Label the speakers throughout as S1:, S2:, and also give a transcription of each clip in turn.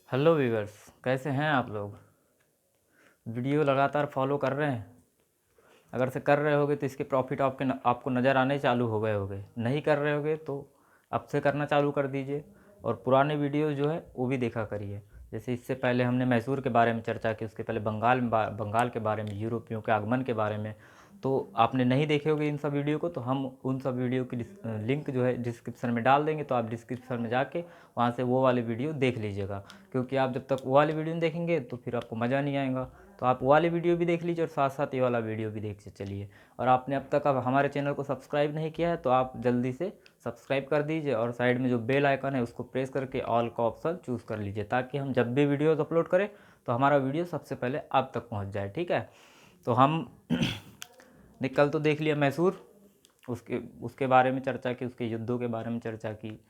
S1: Hello viewers, कैसे हैं आप लोग। वीडियो लगातार फॉलो कर रहे हैं। अगर से कर रहे होगे तो इसके प्रॉफिट आपको नज़र आने चालू हो गए होंगे। नहीं कर रहे होगे तो अब से करना चालू कर दीजिए और पुराने वीडियो जो है वो भी देखा करिए। जैसे इससे पहले हमने मैसूर के बारे में चर्चा की, उसके पहले बंगाल के बारे में, यूरोपियों के आगमन के बारे में। तो आपने नहीं देखे होंगे इन सब वीडियो को, तो हम उन सब वीडियो की लिंक जो है डिस्क्रिप्शन में डाल देंगे, तो आप डिस्क्रिप्शन में जाके वहाँ से वो वाले वीडियो देख लीजिएगा। क्योंकि आप जब तक वो वाले वीडियो नहीं देखेंगे तो फिर आपको मज़ा नहीं आएगा। तो आप वो वाली वीडियो भी देख लीजिए और साथ साथ ये वाला वीडियो भी देख चलिए। और आपने अब तक हमारे चैनल को सब्सक्राइब नहीं किया है तो आप जल्दी से सब्सक्राइब कर दीजिए और साइड में जो बेल आइकन है उसको प्रेस करके ऑल का ऑप्शन चूज़ कर लीजिए, ताकि हम जब भी वीडियोज़ अपलोड करें तो हमारा वीडियो सबसे पहले आप तक पहुंच जाए। ठीक है, तो हम ने कल तो देख लिया मैसूर, उसके उसके बारे में चर्चा की, उसके युद्धों के बारे में चर्चा की,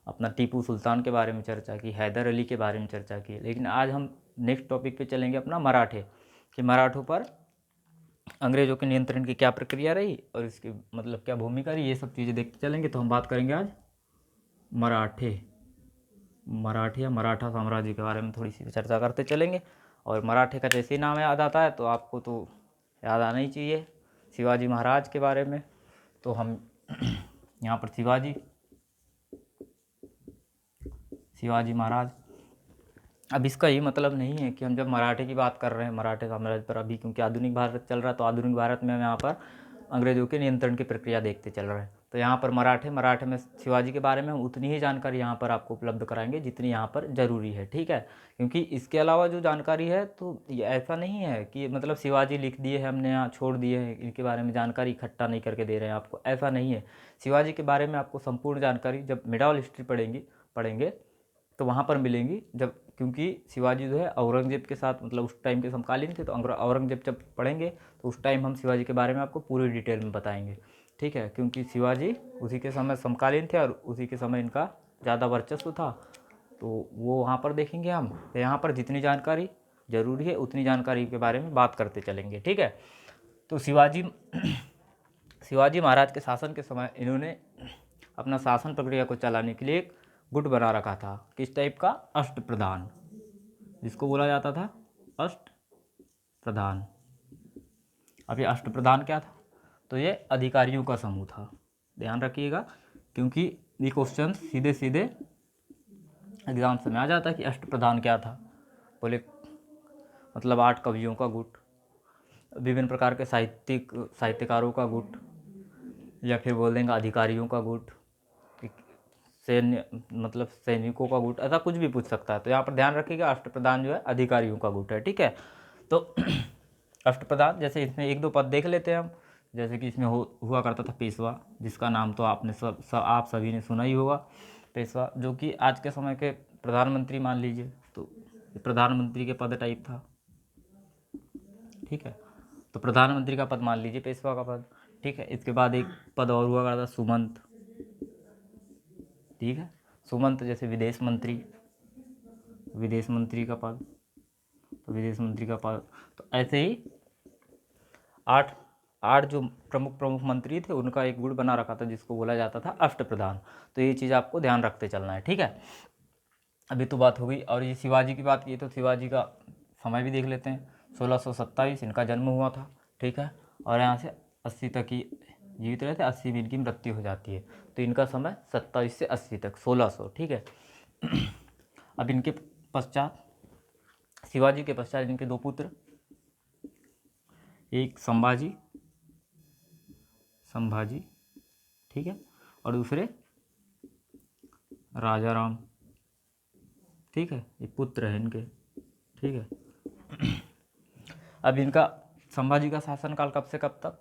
S1: अपना टीपू सुल्तान के बारे में चर्चा की, हैदर अली के बारे में चर्चा की। लेकिन आज हम नेक्स्ट टॉपिक पे चलेंगे अपना मराठे, कि मराठों पर अंग्रेज़ों के नियंत्रण की क्या प्रक्रिया रही और इसकी मतलब क्या भूमिका रही, ये सब चीज़ें देखते चलेंगे। तो हम बात करेंगे आज मराठे मराठे या मराठा साम्राज्य के बारे में थोड़ी सी चर्चा करते चलेंगे। और मराठे का जैसे ही नाम याद आता है तो आपको तो याद आना ही चाहिए शिवाजी महाराज के बारे में। तो हम यहाँ पर शिवाजी महाराज। अब इसका ये मतलब नहीं है कि हम जब मराठे की बात कर रहे हैं, मराठे साम्राज्य पर, अभी क्योंकि आधुनिक भारत चल रहा है तो आधुनिक भारत में हम यहाँ पर अंग्रेज़ों के नियंत्रण की प्रक्रिया देखते चल रहे हैं। तो यहाँ पर मराठे में शिवाजी के बारे में हम उतनी ही जानकारी यहाँ पर आपको उपलब्ध कराएंगे जितनी यहाँ पर ज़रूरी है। ठीक है, क्योंकि इसके अलावा जो जानकारी है तो ये ऐसा नहीं है कि मतलब शिवाजी लिख दिए है हमने यहाँ छोड़ दिए हैं, इनके बारे में जानकारी इकट्ठा नहीं करके दे रहे हैं आपको, ऐसा नहीं है। शिवाजी के बारे में आपको संपूर्ण जानकारी जब मिडाल हिस्ट्री पढ़ेंगे तो वहाँ पर मिलेंगी। जब क्योंकि शिवाजी जो है औरंगजेब के साथ मतलब उस टाइम के समकालीन थे, तो औरंगजेब जब पढ़ेंगे तो उस टाइम हम शिवाजी के बारे में आपको पूरी डिटेल में बताएंगे। ठीक है, क्योंकि शिवाजी उसी के समय समकालीन थे और उसी के समय इनका ज़्यादा वर्चस्व था, तो वो वहाँ पर देखेंगे हम। तो यहाँ पर जितनी जानकारी ज़रूरी है उतनी जानकारी के बारे में बात करते चलेंगे। ठीक है, तो शिवाजी महाराज के शासन के समय इन्होंने अपना शासन प्रक्रिया को चलाने के लिए एक गुट बना रखा था। किस टाइप का? अष्टप्रधान, जिसको बोला जाता था अष्टप्रधान। अब ये अष्टप्रधान क्या था? तो ये अधिकारियों का समूह था। ध्यान रखिएगा, क्योंकि ये क्वेश्चन सीधे सीधे एग्जाम में आ जाता है कि अष्टप्रधान क्या था। बोले मतलब 8 कवियों का गुट, विभिन्न प्रकार के साहित्यकारों का गुट, या फिर बोल देंगे अधिकारियों का गुट, सैन्य मतलब सैनिकों का गुट, ऐसा कुछ भी पूछ सकता है। तो यहाँ पर ध्यान रखिएगा अष्टप्रधान जो है अधिकारियों का गुट है। ठीक है, तो अष्टप्रधान जैसे इसमें एक दो पद देख लेते हैं हम। जैसे कि इसमें हुआ करता था पेशवा, जिसका नाम तो आपने आप सभी ने सुना ही होगा। पेशवा जो कि आज के समय के प्रधानमंत्री मान लीजिए, तो प्रधानमंत्री के पद टाइप था। ठीक है, तो प्रधानमंत्री का पद मान लीजिए पेशवा का पद। ठीक है, इसके बाद एक पद और हुआ करता सुमंत। ठीक है, सुमंत जैसे विदेश मंत्री का पद, तो विदेश मंत्री का पद। तो ऐसे ही आठ आठ जो प्रमुख मंत्री थे उनका एक गुट बना रखा था जिसको बोला जाता था अष्टप्रधान। तो ये चीज़ आपको ध्यान रखते चलना है। ठीक है, अभी तो बात हो गई। और ये शिवाजी की बात की तो शिवाजी का समय भी देख लेते हैं। 1627 इनका जन्म हुआ था। ठीक है, और यहाँ से 80 तक ही जीवित रहे थे, 80 में इनकी मृत्यु हो जाती है। तो इनका समय 27 से 80 तक 1600। ठीक है, अब इनके पश्चात, शिवाजी के पश्चात इनके दो पुत्र, एक संभाजी, ठीक है, और दूसरे राजा राम। ठीक है, ये पुत्र है इनके। ठीक है, अब इनका संभाजी का शासनकाल कब से कब तक,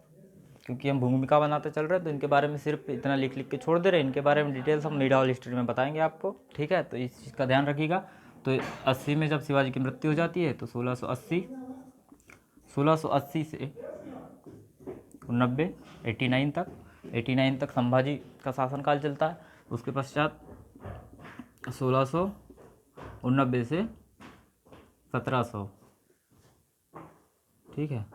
S1: क्योंकि हम भूमिका बनाते चल रहे हैं तो इनके बारे में सिर्फ इतना लिख के छोड़ दे रहे हैं। इनके बारे में डिटेल्स हम मिडाल हिस्ट्री में बताएंगे आपको। ठीक है, तो इस चीज़ का ध्यान रखिएगा। तो 80 में जब शिवाजी की मृत्यु हो जाती है तो 1680 से 90 89 तक संभाजी का शासनकाल चलता है। उसके पश्चात 1689 से 1700। ठीक है,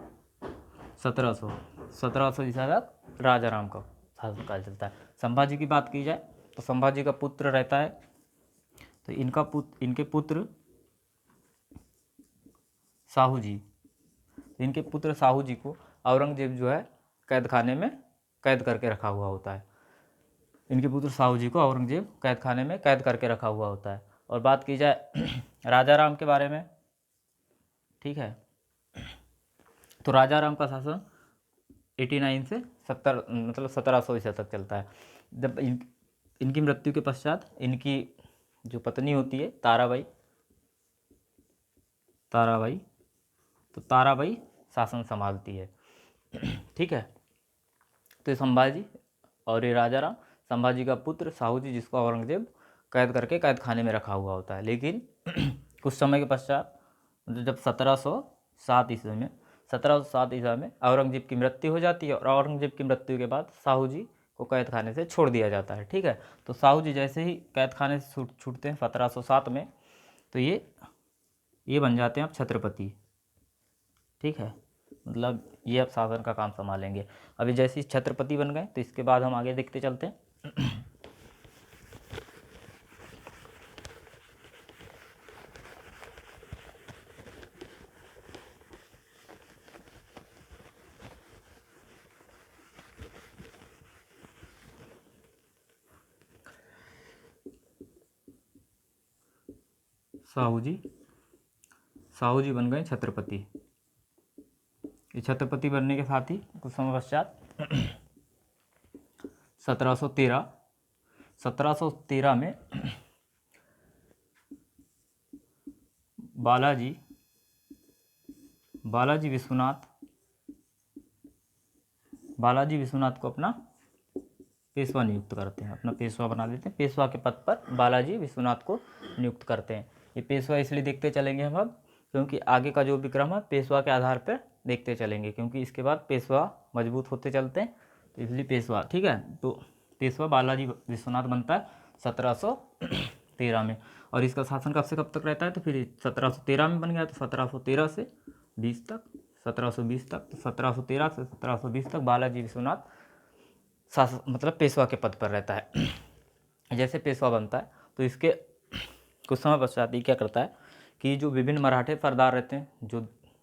S1: 1700 ईसा तक राजा राम का शासनकाल चलता है। संभाजी की बात की जाए तो संभाजी का पुत्र रहता है, तो इनके पुत्र साहू जी, इनके पुत्र साहू जी को औरंगजेब जो है कैद खाने में कैद करके रखा हुआ होता है। इनके पुत्र साहू जी को औरंगजेब कैद खाने में कैद करके रखा हुआ होता है। और बात की जाए राजा राम के बारे में, ठीक है, तो राजा राम का शासन 89 से 70 मतलब 1700 ईसा तक चलता है। जब इनकी मृत्यु के पश्चात इनकी जो पत्नी होती है ताराबाई, तो ताराबाई शासन संभालती है, ठीक है। तो ये संभाजी और ये राजा राम, संभाजी का पुत्र साहू जी, जिसको औरंगजेब कैद करके कैद खाने में रखा हुआ होता है। लेकिन कुछ समय के पश्चात मतलब जब 1707 ईस्वी में 1707 ईसा में औरंगजेब की मृत्यु हो जाती है, और औरंगजेब की मृत्यु के बाद साहू जी को कैद खाने से छोड़ दिया जाता है, ठीक है। तो साहू जी जैसे ही कैद खाने से छूटते हैं 1707 में, तो ये बन जाते हैं अब छत्रपति, ठीक है, मतलब ये अब शासन का काम संभालेंगे। अभी जैसे ही छत्रपति बन गए तो इसके बाद हम आगे देखते चलते हैं। साहू जी बन गए छत्रपति। ये छत्रपति बनने के साथ ही कुछ समय पश्चात 1713 में बालाजी विश्वनाथ को अपना पेशवा नियुक्त करते हैं, अपना पेशवा बना देते हैं। पेशवा के पद पर बालाजी विश्वनाथ को नियुक्त करते हैं। ये पेशवा इसलिए देखते चलेंगे हम अब, क्योंकि आगे का जो विक्रम है पेशवा के आधार पर देखते चलेंगे, क्योंकि इसके बाद पेशवा मजबूत होते चलते हैं, तो इसलिए पेशवा, ठीक है। तो पेशवा बालाजी विश्वनाथ बनता है 1713 में। और इसका शासन कब से कब तक रहता है, तो फिर 1713 में बन गया, तो 1713 से 20 तक, 1720 तक, तो 1713 से 1720 तक बालाजी विश्वनाथ शासन मतलब पेशवा के पद पर रहता है। जैसे पेशवा बनता है तो इसके कुछ समय पश्चात ये क्या करता है कि जो विभिन्न मराठे सरदार रहते हैं, जो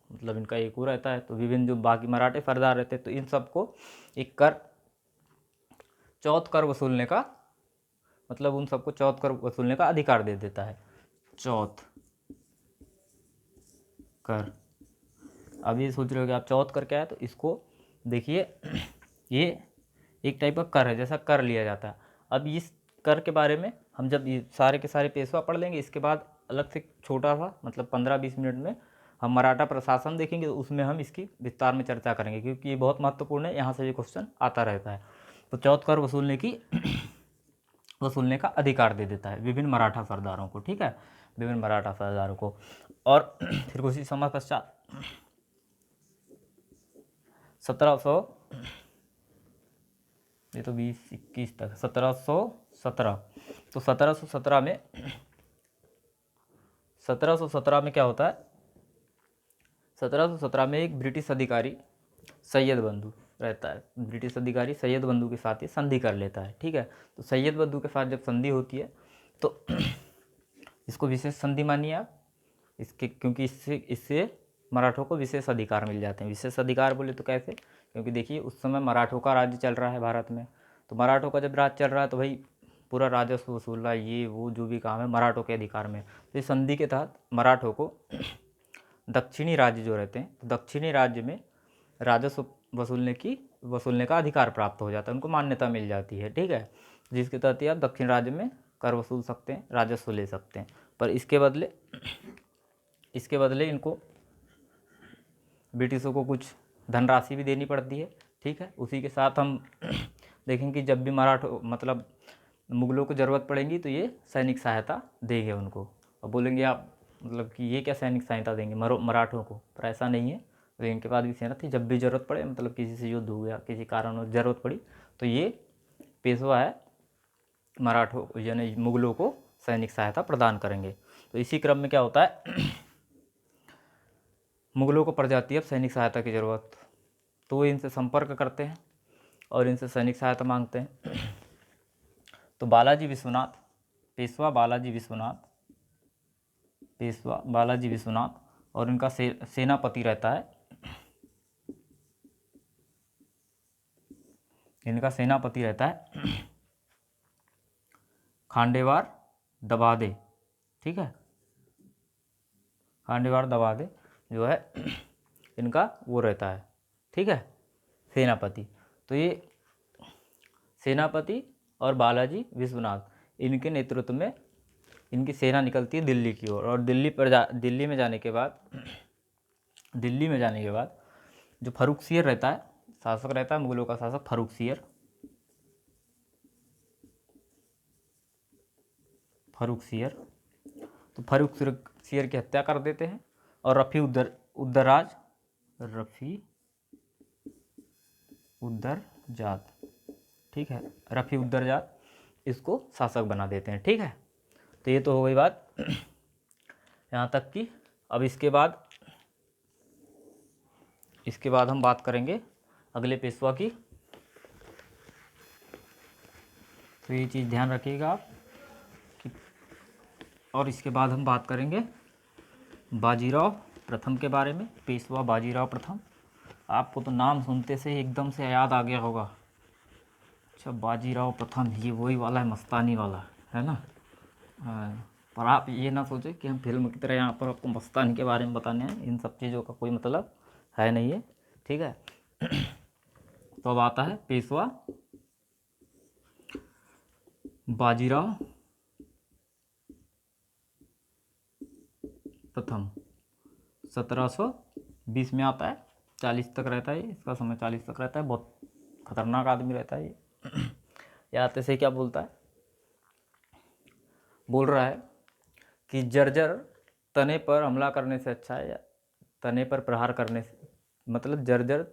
S1: मतलब इनका एक वो रहता है, तो विभिन्न जो बाकी मराठे सरदार रहते हैं, तो इन सबको एक चौथ कर वसूलने का, मतलब उन सबको चौथ कर वसूलने का अधिकार दे देता है। चौथ कर, अब ये सोच रहे हो कि आप चौथ कर क्या है, तो इसको देखिए, ये एक टाइप का कर है, जैसा कर लिया जाता है। अब इस कर के बारे में हम जब ये सारे के सारे पेशवा पढ़ लेंगे, इसके बाद अलग से छोटा सा मतलब 15-20 मिनट में हम मराठा प्रशासन देखेंगे, तो उसमें हम इसकी विस्तार में चर्चा करेंगे, क्योंकि ये बहुत महत्वपूर्ण है, यहाँ से भी क्वेश्चन आता रहता है। तो चौथ कर वसूलने का अधिकार दे देता है विभिन्न मराठा सरदारों को, ठीक है, विभिन्न मराठा सरदारों को। और फिर कुछ ही समय पश्चात 1700, ये तो 20-21 तक, 1717, तो 1717 में क्या होता है, 1717 में एक ब्रिटिश अधिकारी सैयद बंधु रहता है, ब्रिटिश अधिकारी सैयद बंधु के साथ ही संधि कर लेता है, ठीक है। तो सैयद बंधु के साथ जब संधि होती है तो इसको विशेष संधि मानिए आप, इसके क्योंकि इससे मराठों को विशेष अधिकार मिल जाते हैं। विशेष अधिकार बोले तो कैसे, क्योंकि देखिए उस समय मराठों का राज्य चल रहा है भारत में, तो मराठों का जब राज्य चल रहा है तो भाई पूरा राजस्व वसूलना, ये वो जो भी काम है मराठों के अधिकार में। तो इस संधि के तहत मराठों को दक्षिणी राज्य जो रहते हैं, तो दक्षिणी राज्य में राजस्व वसूलने का अधिकार प्राप्त हो जाता है, उनको मान्यता मिल जाती है, ठीक है, जिसके तहत आप दक्षिण राज्य में कर वसूल सकते हैं, राजस्व ले सकते हैं। पर इसके बदले इनको ब्रिटिशों को कुछ धनराशि भी देनी पड़ती है, ठीक है। उसी के साथ हम देखेंगे कि जब भी मराठों मतलब मुगलों को ज़रूरत पड़ेगी तो ये सैनिक सहायता देंगे उनको। और बोलेंगे आप मतलब कि ये क्या सैनिक सहायता देंगे मराठों को, पर ऐसा नहीं है, तो इनके बाद भी सेना थी, जब भी ज़रूरत पड़े मतलब किसी से युद्ध हो गया, किसी कारण ज़रूरत पड़ी, तो ये पेशवा है मराठों यानी मुगलों को सैनिक सहायता प्रदान करेंगे। तो इसी क्रम में क्या होता है, मुगलों को पड़ जाती है अब सैनिक सहायता की ज़रूरत, तो वो इनसे संपर्क करते हैं और इनसे सैनिक सहायता मांगते हैं। तो पेशवा बालाजी विश्वनाथ और इनका सेनापति रहता है, इनका सेनापति रहता है खांडेवार दबादे। ठीक है, खांडेवार दबादे जो है इनका वो रहता है। ठीक है, सेनापति। तो ये सेनापति और बालाजी विश्वनाथ इनके नेतृत्व में इनकी सेना निकलती है दिल्ली की ओर। और दिल्ली में जाने के बाद जो फर्रुखसियर रहता है, शासक रहता है मुगलों का शासक फर्रुखसियर तो फर्रुखसियर की हत्या कर देते हैं और रफ़ी उद्दरजात, ठीक है, रफ़ी उद्दरजात इसको शासक बना देते हैं। ठीक है, तो ये तो हो गई बात यहाँ तक की। अब इसके बाद हम बात करेंगे अगले पेशवा की। तो ये चीज़ ध्यान रखिएगा आप कि, और इसके बाद हम बात करेंगे बाजीराव प्रथम के बारे में। पेशवा बाजीराव प्रथम, आपको तो नाम सुनते से एकदम से याद आ गया होगा। अच्छा, बाजीराव प्रथम, ये वही वाला है, मस्तानी वाला है ना। हाँ, पर आप ये ना सोचें कि हम फिल्म की तरह यहाँ पर आपको मस्तानी के बारे में बताने हैं, इन सब चीज़ों का कोई मतलब है नहीं है। ठीक है, तो अब आता है पेशवा बाजीराव प्रथम। 1720 में आता है, 40 तक रहता है, इसका समय 40 तक रहता है। बहुत खतरनाक आदमी रहता है ये। ये आते से क्या बोलता है, बोल रहा है कि जर्जर तने पर हमला करने से अच्छा है या तने पर प्रहार करने से, मतलब जर्जर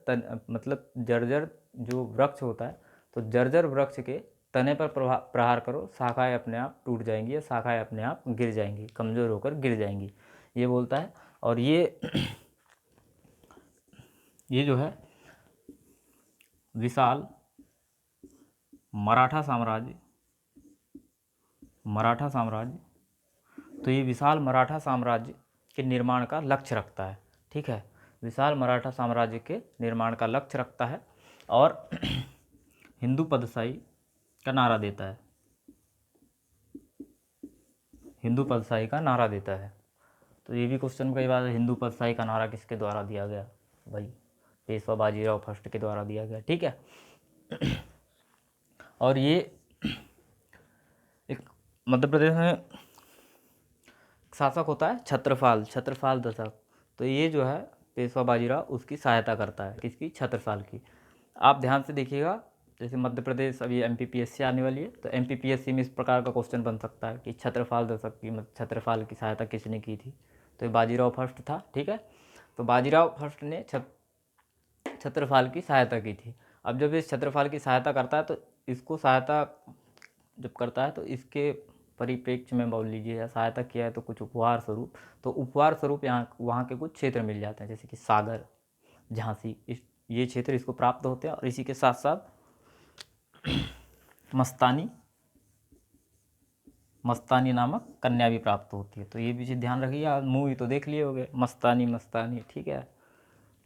S1: जो वृक्ष होता है, तो जर्जर वृक्ष के तने पर प्रहार करो, शाखाएं अपने आप टूट जाएंगी या शाखाएं अपने आप गिर जाएंगी, कमज़ोर होकर गिर जाएंगी, ये बोलता है। और ये जो है विशाल मराठा साम्राज्य, तो ये विशाल मराठा साम्राज्य के निर्माण का लक्ष्य रखता है। ठीक है, विशाल मराठा साम्राज्य के निर्माण का लक्ष्य रखता है और हिंदू पदशाही का नारा देता है, हिंदू पदशाही का नारा देता है। तो ये भी क्वेश्चन कई बार, हिंदू पदशाही का नारा किसके द्वारा दिया गया, भाई पेशवा बाजीराव फर्स्ट के द्वारा दिया गया। ठीक है, और ये एक मध्य प्रदेश में शासक होता है छत्रसाल दशक। तो ये जो है पेशवा बाजीराव उसकी सहायता करता है, किसकी, छत्रसाल की। आप ध्यान से देखिएगा, जैसे मध्य प्रदेश अभी MPPSC आने वाली है, तो MPPSC में इस प्रकार का क्वेश्चन बन सकता है कि छत्रसाल दशक की छत्रसाल की सहायता किसने की थी, तो ये बाजीराव फर्स्ट था। ठीक है, तो बाजीराव फर्स्ट ने छत्रसाल की सहायता की थी। अब जब ये छत्रसाल की सहायता करता है, तो इसको सहायता जब करता है तो इसके परिप्रेक्ष्य में बोल लीजिए, या सहायता किया है तो कुछ उपहार स्वरूप, तो उपहार स्वरूप यहाँ वहाँ के कुछ क्षेत्र मिल जाते हैं, जैसे कि सागर, झांसी, ये क्षेत्र इसको प्राप्त होते हैं। और इसी के साथ साथ मस्तानी नामक कन्या भी प्राप्त होती है। तो ये भी चीज़ ध्यान रखिए। मूवी तो देख लिए होगे, मस्तानी। ठीक है,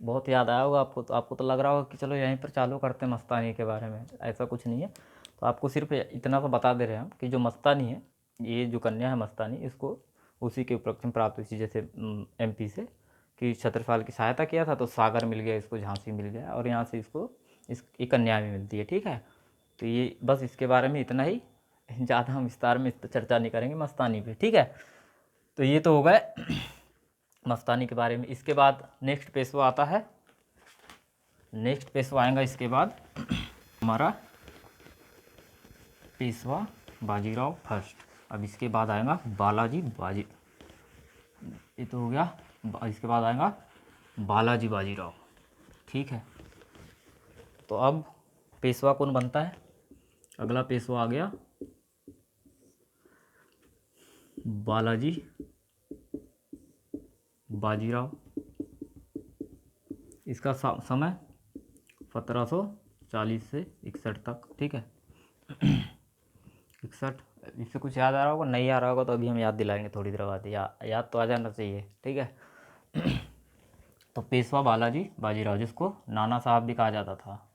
S1: बहुत याद आया होगा आपको। तो आपको तो लग रहा होगा कि चलो यहीं पर चालू करते हैं मस्तानी के बारे में, ऐसा कुछ नहीं है। तो आपको सिर्फ इतना सा बता दे रहे हैं हम कि जो मस्तानी है, ये जो कन्या है मस्तानी, इसको उसी के उपलक्ष्य में प्राप्त हुई थी, जैसे MP से कि छत्रसाल की सहायता किया था तो सागर मिल गया इसको, झांसी मिल गया, और यहाँ से इसको एक कन्या भी मिलती है। ठीक है, तो ये बस इसके बारे में इतना ही, ज़्यादा हम विस्तार में चर्चा नहीं करेंगे मस्तानी पे। ठीक है, तो ये तो हो गए मस्तानी के बारे में। इसके बाद नेक्स्ट पेशवा आता है, नेक्स्ट पेशवा आएगा इसके बाद हमारा पेशवा बाजीराव फर्स्ट। अब इसके बाद आएगा ये तो हो गया। इसके बाद आएगा बालाजी बाजीराव। ठीक है, तो अब पेशवा कौन बनता है, अगला पेशवा आ गया बालाजी बाजीराव। इसका समय 1740 से 61 तक। ठीक है, 61, इससे कुछ याद आ रहा होगा, नहीं आ रहा होगा तो अभी हम याद दिलाएंगे थोड़ी देर बाद, याद तो आ जाना चाहिए। ठीक है, तो पेशवा बालाजी बाजीराव, जिसको नाना साहब भी कहा जाता था,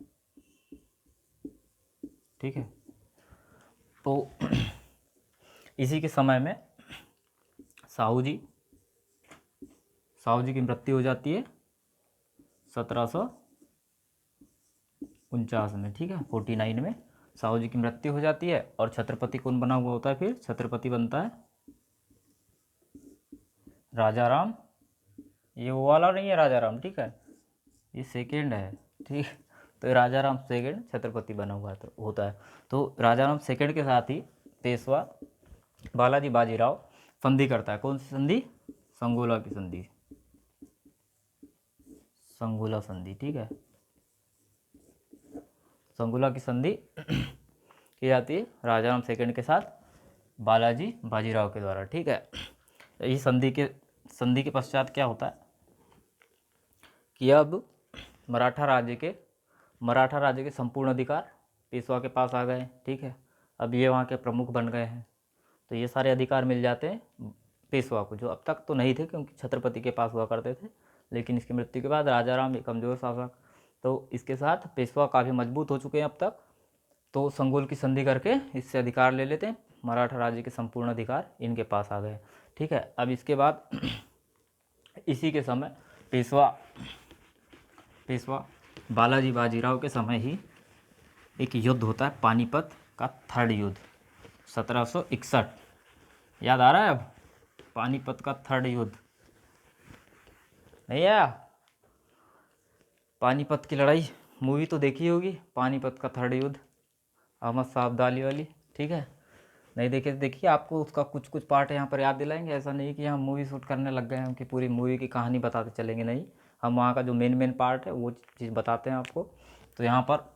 S1: ठीक है। तो इसी के समय में साहू जी की मृत्यु हो जाती है 1749 में, ठीक है, 49 में साहू जी की मृत्यु हो जाती है। और छत्रपति कौन बना हुआ होता है? फिर छत्रपति बनता है राजा राम। ये वो वाला नहीं है राजा राम, ठीक है, ये सेकेंड है, ठीक। तो राजा राम सेकेंड छत्रपति बना हुआ होता है। तो राजा राम सेकेंड के साथ ही पेशवा बालाजी बाजीराव संधि करता है। कौन सी संधि? संगोला की संधि, संगोला संधि, ठीक है। संगोला की संधि की जाती है राजा राम सेकेंड के साथ बालाजी बाजीराव के द्वारा, ठीक है। इस संधि के पश्चात क्या होता है कि अब मराठा राज्य के संपूर्ण अधिकार पेशवा के पास आ गए, ठीक है। अब ये वहाँ के प्रमुख बन गए हैं, तो ये सारे अधिकार मिल जाते हैं पेशवा को, जो अब तक तो नहीं थे क्योंकि छत्रपति के पास हुआ करते थे। लेकिन इसकी मृत्यु के बाद राजा राम एक कमज़ोर शासक, तो इसके साथ पेशवा काफ़ी मजबूत हो चुके हैं अब तक। तो संगोल की संधि करके इससे अधिकार ले लेते हैं, मराठा राज्य के संपूर्ण अधिकार इनके पास आ गए, ठीक है। अब इसके बाद इसी के समय पेशवा बालाजी बाजीराव के समय ही एक युद्ध होता है, पानीपत का थर्ड युद्ध 1761। याद आ रहा है अब? पानीपत का थर्ड युद्ध नहीं आया? पानीपत की लड़ाई मूवी तो देखी होगी, पानीपत का थर्ड युद्ध, अहमद शाह अब्दाली वाली, ठीक है। नहीं देखे तो देखिए, आपको उसका कुछ कुछ पार्ट यहाँ पर याद दिलाएंगे। ऐसा नहीं कि हम मूवी शूट करने लग गए हैं कि पूरी मूवी की कहानी बताते चलेंगे, नहीं। हम वहाँ का जो मेन पार्ट है वो चीज़ बताते हैं आपको। तो यहाँ पर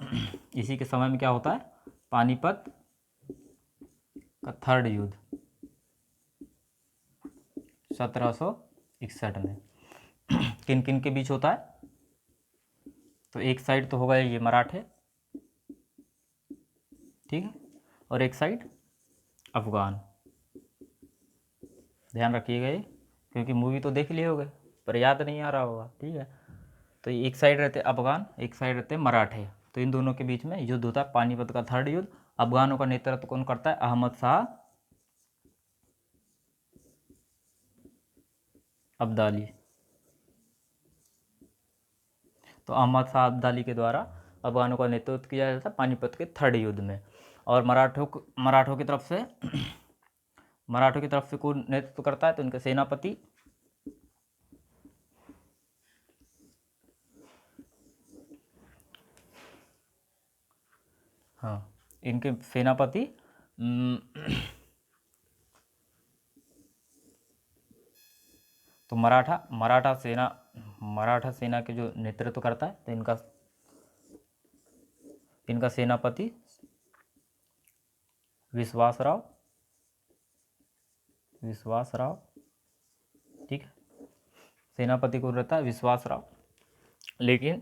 S1: इसी के समय में क्या होता है? पानीपत का थर्ड युद्ध 1761 में किन किन के बीच होता है? तो एक साइड तो होगा ये मराठे, ठीक है, और एक साइड अफगान। ध्यान रखिएगा ये, क्योंकि मूवी तो देख लिए होगे पर याद नहीं आ रहा होगा, ठीक है। तो एक साइड रहते अफगान, एक साइड रहते मराठे, तो इन दोनों के बीच में युद्ध होता है, पानीपत का थर्ड युद्ध। अफगानों का नेतृत्व कौन करता है? अहमद शाह अब्दाली। तो अहमद शाह अब्दाली के द्वारा अफगानों का नेतृत्व किया जाता है पानीपत के थर्ड युद्ध में। और मराठों की तरफ से कौन नेतृत्व करता है? तो इनके सेनापति इनके सेनापति तो मराठा सेना के जो नेतृत्व करता है, तो इनका सेनापति विश्वासराव, ठीक है। सेनापति कौन रहता है? विश्वासराव। लेकिन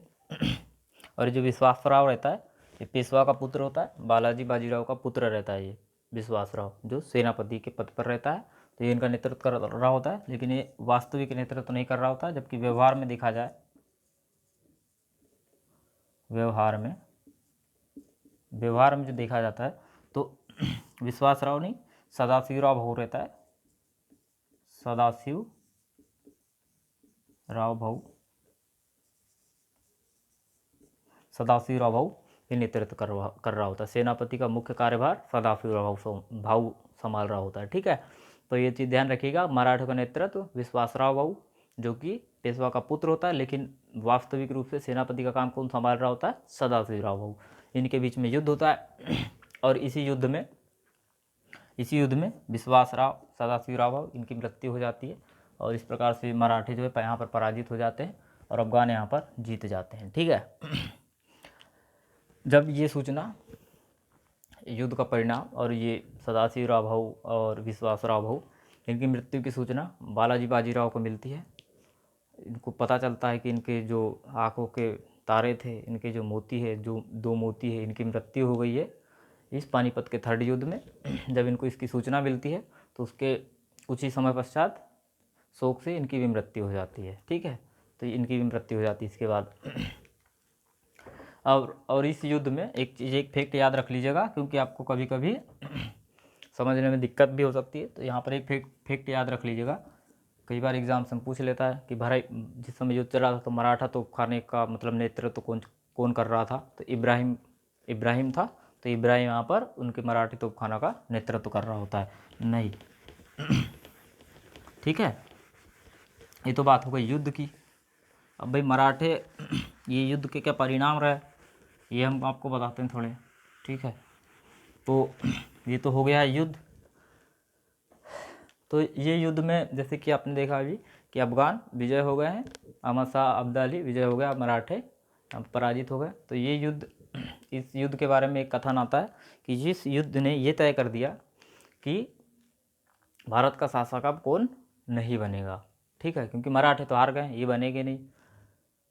S1: और जो विश्वासराव रहता है ये पेशवा का पुत्र होता है, बालाजी बाजीराव का पुत्र रहता है ये विश्वासराव, जो सेनापति के पद पर रहता है। तो ये इनका नेतृत्व कर रहा होता है, लेकिन ये वास्तविक नेतृत्व नहीं कर रहा होता है। जबकि व्यवहार में देखा जाए, व्यवहार में जो देखा जाता है तो विश्वासराव नहीं, सदाशिवराव भाऊ रहता है, सदाशिवराव भाऊ ये नेतृत्व कर रहा होता है। सेनापति का मुख्य कार्यभार सदाशिवराव भाऊ संभाल रहा होता है, ठीक है। तो ये चीज़ ध्यान रखिएगा। मराठों का नेतृत्व विश्वासराव भाऊ, जो कि पेशवा का पुत्र होता है, लेकिन वास्तविक रूप से सेनापति का काम कौन संभाल रहा होता है? सदाशिवराव भाऊ। इनके बीच में युद्ध होता है और इसी युद्ध में विश्वासराव, सदाशिवराव भाऊ, इनकी मृत्यु हो जाती है। और इस प्रकार से मराठे जो है यहाँ पर पराजित हो जाते हैं और अफगान यहाँ पर जीत जाते हैं, ठीक है। जब ये सूचना, युद्ध का परिणाम और ये सदाशिवराव भाऊ और विश्वासराव भाऊ इनकी मृत्यु की सूचना बालाजी बाजीराव को मिलती है, इनको पता चलता है कि इनके जो आँखों के तारे थे, इनके जो मोती है, जो 2 मोती है, इनकी मृत्यु हो गई है इस पानीपत के थर्ड युद्ध में। जब इनको इसकी सूचना मिलती है तो उसके कुछ ही समय पश्चात शोक से इनकी भी मृत्यु हो जाती है। ठीक है, तो इनकी भी मृत्यु हो जाती है इसके बाद। और इस युद्ध में एक चीज़, एक फैक्ट याद रख लीजिएगा, क्योंकि आपको कभी कभी समझने में दिक्कत भी हो सकती है। तो यहाँ पर एक फैक्ट याद रख लीजिएगा, कई बार एग्जाम से पूछ लेता है कि भाई जिस समय युद्ध चला था तो मराठा तोपखाने का मतलब नेतृत्व कौन कौन कर रहा था, तो इब्राहिम था। तो इब्राहिम यहाँ पर उनके मराठी तोपखाना का नेतृत्व कर रहा होता है, नहीं। ठीक है, ये तो बात हो गई युद्ध की। अब भाई मराठे ये युद्ध के क्या परिणाम रहे, ये हम आपको बताते हैं थोड़े। ठीक है, तो ये तो हो गया है युद्ध। तो ये युद्ध में जैसे कि आपने देखा अभी कि अफगान विजय हो गए हैं, अहमद शाह अब्दाली विजय हो गया, मराठे पराजित हो गए। तो ये युद्ध, इस युद्ध के बारे में एक कथन आता है कि जिस युद्ध ने ये तय कर दिया कि भारत का शासक अब कौन नहीं बनेगा। ठीक है, क्योंकि मराठे तो हार गए, ये बनेंगे नहीं।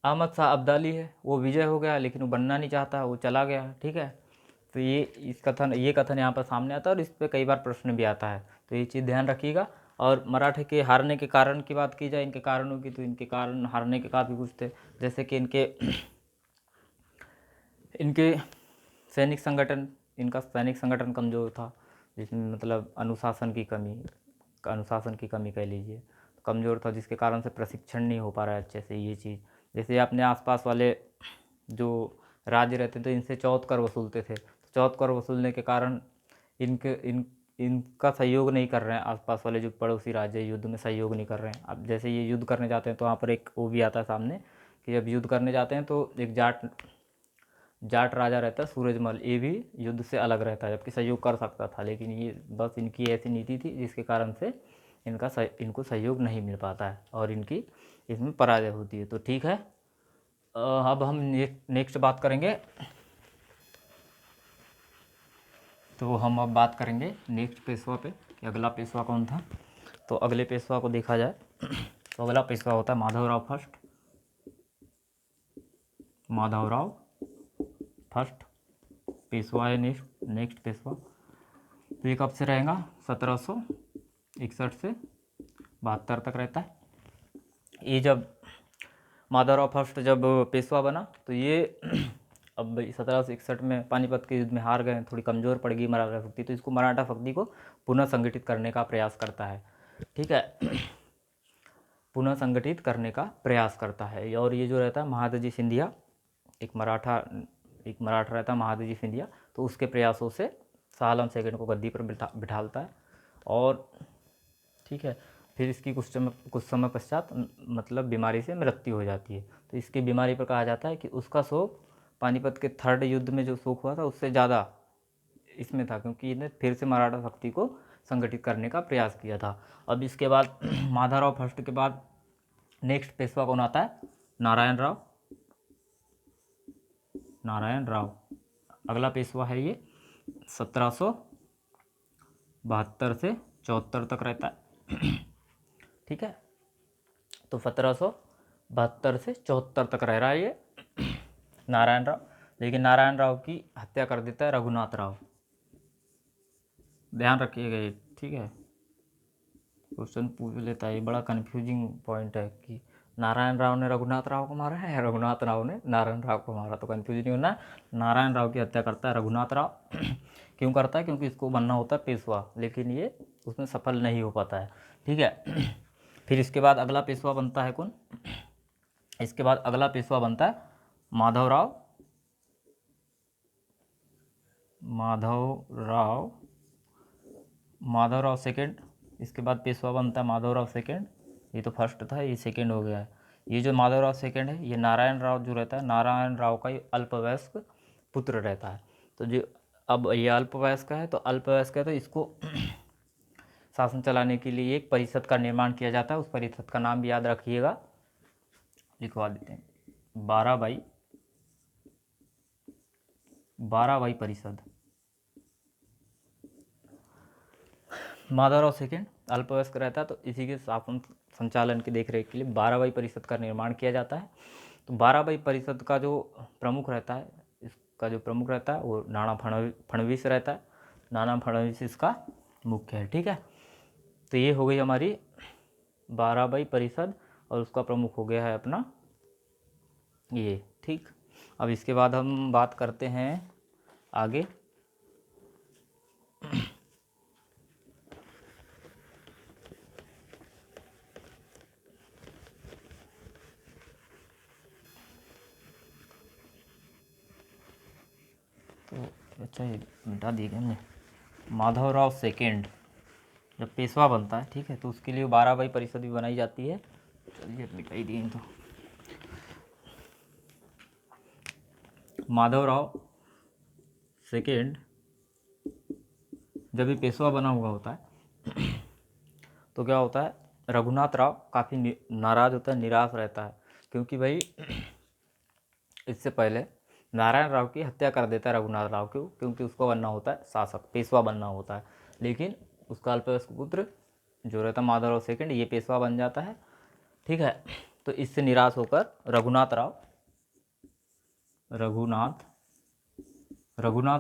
S1: अहमद शाह अब्दाली है, वो विजय हो गया लेकिन वो बनना नहीं चाहता, वो चला गया। ठीक है, तो ये कथन यहाँ पर सामने आता है और इस पर कई बार प्रश्न भी आता है, तो ये चीज़ ध्यान रखिएगा। और मराठे के हारने के कारण की बात की जाए, इनके कारणों की, तो इनके कारण हारने के काफ़ी कुछ थे, जैसे कि इनके सैनिक संगठन, इनका सैनिक संगठन कमज़ोर था, जिसमें मतलब अनुशासन की कमी कह लीजिए, कमज़ोर था, जिसके कारण से प्रशिक्षण नहीं हो पा रहा है अच्छे से। ये चीज़ जैसे अपने आसपास वाले जो राज्य रहते थे इनसे चौथ कर वसूलते थे, तो चौथ कर वसूलने के कारण इनका सहयोग नहीं कर रहे हैं, आसपास वाले जो पड़ोसी राज्य युद्ध में सहयोग नहीं कर रहे हैं। अब जैसे ये युद्ध करने जाते हैं तो वहाँ पर एक वो भी आता है सामने कि जब युद्ध करने जाते हैं तो एक जाट राजा रहता है सूरजमल, ये भी युद्ध से अलग रहता है, जबकि सहयोग कर सकता था, लेकिन ये बस इनकी ऐसी नीति थी जिसके कारण से इनको सहयोग नहीं मिल पाता है और इनकी इसमें पराजय होती है। तो ठीक है, अब हम नेक्स्ट बात करेंगे। तो हम अब बात करेंगे नेक्स्ट पेशवा पे कि अगला पेशवा कौन था। तो अगले पेशवा को देखा जाए तो अगला पेशवा होता है माधवराव फर्स्ट। माधवराव फर्स्ट पेशवा है नेक्स्ट पेशवा। तो ये कब से रहेगा, 1761 से 72 तक रहता है। ये जब माधवराव फर्स्ट जब पेशवा बना तो ये अब 1761 में पानीपत के युद्ध में हार गए, थोड़ी कमज़ोर पड़ गई मराठा शक्ति, तो इसको मराठा शक्ति को पुनः संगठित करने का प्रयास करता है। ठीक है, पुनः संगठित करने का प्रयास करता है। और ये जो रहता है महादजी सिंधिया, एक मराठा रहता है महादजी सिंधिया, तो उसके प्रयासों से शाह आलम सेकंड को गद्दी पर बिठालता है। और ठीक है, फिर इसकी कुछ समय पश्चात मतलब बीमारी से मृत्यु हो जाती है। तो इसकी बीमारी पर कहा जाता है कि उसका शोक पानीपत के थर्ड युद्ध में जो शोक हुआ था उससे ज़्यादा इसमें था, क्योंकि इसने फिर से मराठा शक्ति को संगठित करने का प्रयास किया था। अब इसके बाद माधवराव फर्स्ट के बाद नेक्स्ट पेशवा कौन आता है, नारायण राव। अगला पेशवा है ये 1772 से 74 तक रहता है। ठीक है, तो 1772 से 74 तक रह रहा है ये नारायण राव। लेकिन नारायण राव की हत्या कर देता है रघुनाथ राव, ध्यान रखिएगा ये। ठीक है, क्वेश्चन पूछ लेता है, ये बड़ा कन्फ्यूजिंग पॉइंट है कि नारायण राव ने रघुनाथ राव को मारा है या रघुनाथ राव ने नारायण राव को मारा, तो कन्फ्यूज नहीं होना। नारायण राव की हत्या करता है रघुनाथ राव। क्यों करता है, क्योंकि इसको बनना होता है पेशवा, लेकिन ये उसमें सफल नहीं हो पाता है। ठीक है, फिर इसके बाद अगला पेशवा बनता है कौन, इसके बाद अगला पेशवा बनता है माधवराव सेकेंड। इसके बाद पेशवा बनता है माधवराव सेकेंड, ये तो फर्स्ट था, ये सेकेंड हो गया है। ये जो माधवराव सेकेंड है ये नारायण राव जो रहता है, नारायण राव का ये अल्पवयस्क पुत्र रहता है। तो जो अब ये अल्पवयस्क है, तो अल्पवयस्क है तो इसको शासन चलाने के लिए एक परिषद का निर्माण किया जाता है। उस परिषद का नाम भी याद रखिएगा, लिखवा देते हैं, 12 परिषद। माधवराव सेकेंड अल्पवयस्क रहता है, तो इसी के शासन संचालन की देखरेख के लिए 12 परिषद का निर्माण किया जाता है। तो 12 परिषद का जो प्रमुख रहता है, इसका जो प्रमुख रहता है वो नाना फडणवीस रहता है। नाना फडणवीस इसका मुख्य है। ठीक है, तो ये हो गई हमारी 12 परिषद, और उसका प्रमुख हो गया है अपना ये। ठीक, अब इसके बाद हम बात करते हैं आगे। तो अच्छा, ये मिटा दिए गए हमने। माधवराव सेकेंड जब पेशवा बनता है, ठीक है, तो उसके लिए 12 परिषद भी बनाई जाती है। चलिए मिटाई दिए तो। माधवराव सेकेंड जब भी पेशवा बना हुआ होता है तो क्या होता है, रघुनाथ राव काफ़ी नाराज़ होता है, निराश रहता है, क्योंकि भाई इससे पहले नारायण राव की हत्या कर देता है रघुनाथ राव को, क्योंकि उसको बनना होता है शासक, पेशवा बनना होता है। लेकिन उसका अल्पवयस्क पुत्र जो रहता माधवराव सेकंड, ये पेशवा बन जाता है। ठीक है, तो इससे निराश होकर रघुनाथ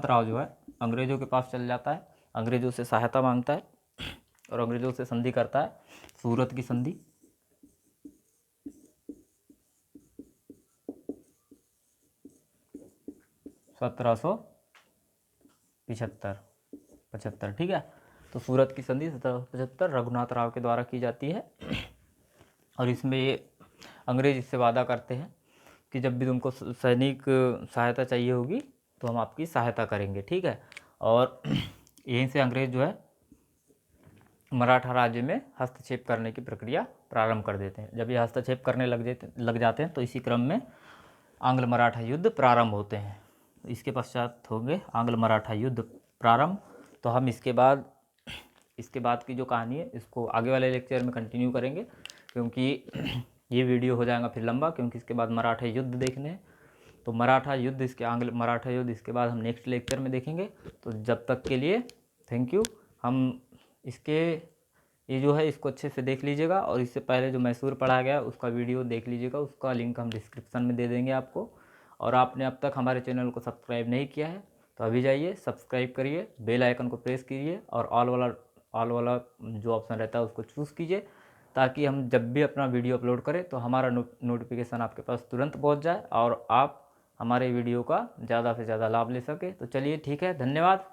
S1: राव जो है अंग्रेज़ों के पास चल जाता है, अंग्रेज़ों से सहायता मांगता है और अंग्रेज़ों से संधि करता है, सूरत की संधि। सत्रह सौ पचहत्तर, ठीक है। तो सूरत की संधि 1775 रघुनाथ राव के द्वारा की जाती है, और इसमें ये अंग्रेज इससे वादा करते हैं कि जब भी तुमको सैनिक सहायता चाहिए होगी तो हम आपकी सहायता करेंगे, ठीक है। और यहीं से अंग्रेज जो है मराठा राज्य में हस्तक्षेप करने की प्रक्रिया प्रारंभ कर देते हैं। जब ये हस्तक्षेप करने लग जाते हैं तो इसी क्रम में आंग्ल मराठा युद्ध प्रारंभ होते हैं। इसके पश्चात होंगे आंग्ल मराठा युद्ध प्रारंभ। तो हम इसके बाद की जो कहानी है इसको आगे वाले लेक्चर में कंटिन्यू करेंगे, क्योंकि ये वीडियो हो जाएगा फिर लंबा, क्योंकि इसके बाद मराठा युद्ध देखने हैं। तो मराठा युद्ध, इसके आंग्ल मराठा युद्ध इसके बाद हम नेक्स्ट लेक्चर में देखेंगे। तो जब तक के लिए थैंक यू। हम ये जो है इसको अच्छे से देख लीजिएगा, और इससे पहले जो मैसूर पढ़ाया गया उसका वीडियो देख लीजिएगा, उसका लिंक हम डिस्क्रिप्शन में दे देंगे आपको। और आपने अब तक हमारे चैनल को सब्सक्राइब नहीं किया है तो अभी जाइए सब्सक्राइब करिए, बेल आइकन को प्रेस कीजिए और ऑल वाला जो ऑप्शन रहता है उसको चूज़ कीजिए, ताकि हम जब भी अपना वीडियो अपलोड करें तो हमारा नोटिफिकेशन आपके पास तुरंत पहुंच जाए और आप हमारे वीडियो का ज़्यादा से ज़्यादा लाभ ले सके। तो चलिए ठीक है, धन्यवाद।